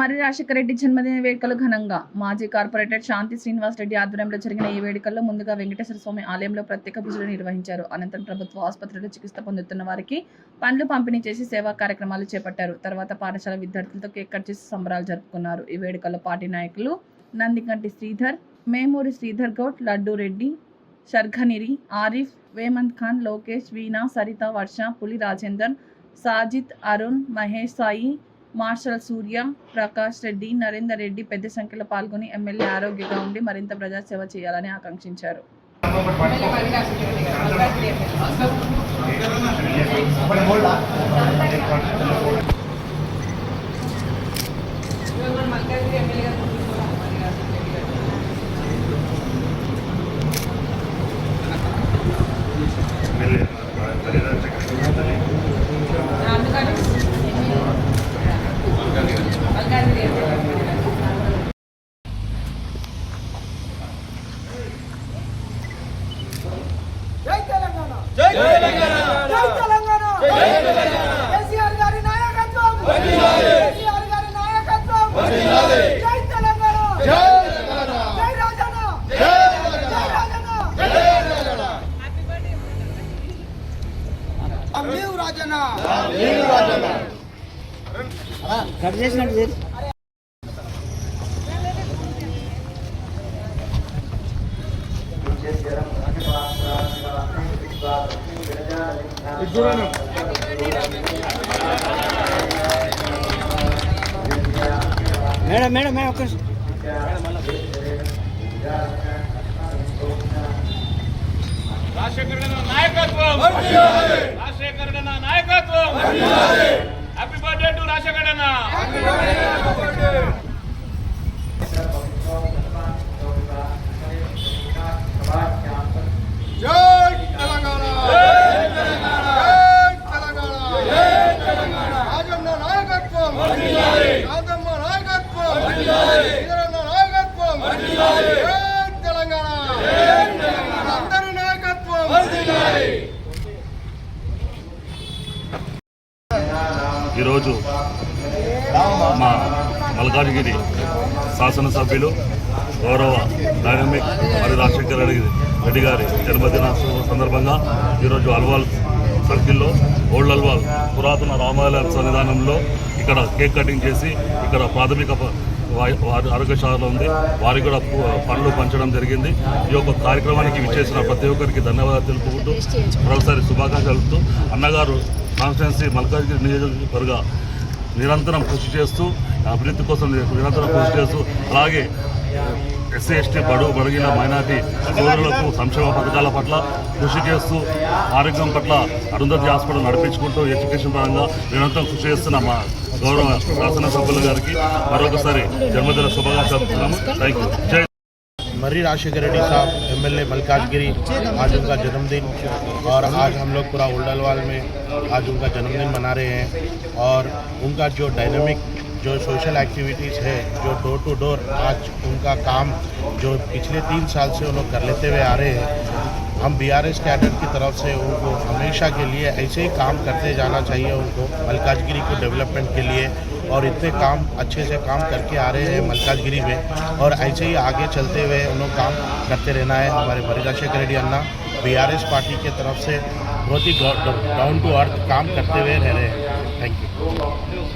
మర్రి రాజశేఖర రెడ్డి జన్మదిన వేడుకలు ఘనంగా మాజీ కార్పొరేటర్ శాంతి శ్రీనివాస్ రెడ్డి ఆధ్వర్యంలో జరిగిన ఈ వేడుకల్లో ముందుగా వెంకటేశ్వర స్వామి ఆలయంలో ప్రత్యేక పూజలు నిర్వహించారు. అనంతరం ప్రభుత్వ ఆసుపత్రిలో చికిత్స పొందుతున్న వారికి పండ్లు పంపిణీ చేసి సేవా కార్యక్రమాలు చేపట్టారు. తర్వాత పాఠశాల విద్యార్థులతో కేక్ కట్ చేసి సంబరాలు జరుపుకున్నారు. ఈ వేడుకల్లో పార్టీ నాయకులు నందికంటి శ్రీధర్, మేమూరి శ్రీధర్ గౌడ్, లడ్డు రెడ్డి, షర్ఘనిరి, ఆరిఫ్, వేమంత్ ఖాన్, లోకేష్, వీణా, సరిత, వర్ష, పులి రాజేందర్, సాజిద్, అరుణ్, మహేష్ సాయి, మార్షల్ సూర్య, ప్రకాష్ రెడ్డి, నరేందర్ రెడ్డి పెద్ద సంఖ్యలో పాల్గొని ఎమ్మెల్యే ఆరోగ్యంగా ఉండి మరింత ప్రజాసేవ చేయాలని ఆకాంక్షించారు. జై తెలంగాణ జై తెలంగాణ జై తెలంగాణ కేసీఆర్ గారి నాయకత్వం వర్ధిల్లాలి కేసీఆర్ గారి నాయకత్వం వర్ధిల్లాలి జై తెలంగాణ జై తెలంగాణ జై రాజన్న జై రాజన్న జై రాజన్న హ్యాపీ బర్త్డే అమ్లీవ్ రాజన్న కట్ చేసినట్టు చేసి మేడం మేడం మేడం ఒక్క రాజశేఖర్ నాయకత్వం రాజశేఖర్ నాయకత్వం హ్యాపీ బర్త్డే టు రాజశేఖర్ అన్న. జై తెలంగాణ జై తెలంగాణ జై తెలంగాణ జై తెలంగాణ రాజన్న నాయకత్వం వర్ధిల్లాలి రాజమ్మ నాయకత్వం వర్ధిల్లాలి వీరన్న నాయకత్వం వర్ధిల్లాలి జై తెలంగాణ జై తెలంగాణ అందరి నాయకత్వం వర్ధిల్లాలి. ఈరోజు మా మల్కాజ్గిరి శాసనసభ్యులు గౌరవ డైనమిక్ మర్రి రాజశేఖర రెడ్డి గారి జన్మదిన సందర్భంగా ఈరోజు అల్వాల్ సర్కిల్లో ఓల్డ్ అల్వాల్ పురాతన రామాలయ సన్నిధానంలో ఇక్కడ కేక్ కటింగ్ చేసి ఇక్కడ ప్రాథమిక ఆరోగ్యశాల ఉంది, వారికి కూడా పనులు పంచడం జరిగింది. ఈ యొక్క కార్యక్రమానికి విచ్చేసిన ప్రతి ఒక్కరికి ధన్యవాదాలు తెలుపుకుంటూ మరోసారి శుభాకాంక్షలు తెలుపుతూ అన్నగారు కాన్స్టిట్యున్సీ మల్కాజ్గిరి నియోజకవర్గ నిరంతరం కృషి చేస్తూ అభివృద్ధి కోసం నిరంతరం కృషి చేస్తూ అలాగే ఎస్సీ ఎస్టీ బడుగిన మైనార్టీ సోదరులకు సంక్షేమ పథకాల పట్ల కృషి చేస్తూ ఆరోగ్యం పట్ల అరుంధతి హాస్పిటల్ నడిపించుకుంటూ ఎడ్యుకేషన్ పరంగా నిరంతరం కృషి చేస్తున్న మా గౌరవ శాసనసభ్యుల గారికి మరొకసారి జన్మదిన శుభాకాంక్షలు చెప్తున్నాము. Thank you. జై मर्री राजशेखर रेड्डी साहब एमएलए मल्काजगिरी, आज उनका जन्मदिन और आज हम लोग पूरा उल्डलवाल में आज उनका जन्मदिन मना रहे हैं और उनका जो डायनामिक जो सोशल एक्टिविटीज़ है, जो डोर टू डोर आज उनका काम जो पिछले 3 साल से उन लोग कर लेते हुए आ रहे हैं, हम बीआरएस कैडर की तरफ से उनको हमेशा के लिए ऐसे ही काम करते जाना चाहिए उनको मल्काजगिरी को डेवलपमेंट के लिए, और इतने काम अच्छे से काम करके आ रहे हैं मल्काजगिरी में और ऐसे ही आगे चलते हुए उन लोग काम करते रहना है. हमारे मर्री राजशेखर रेड्डी अन्ना बीआरएस पार्टी की तरफ से बहुत ही डाउन टू अर्थ काम करते हुए रह रहे हैं. Thank you.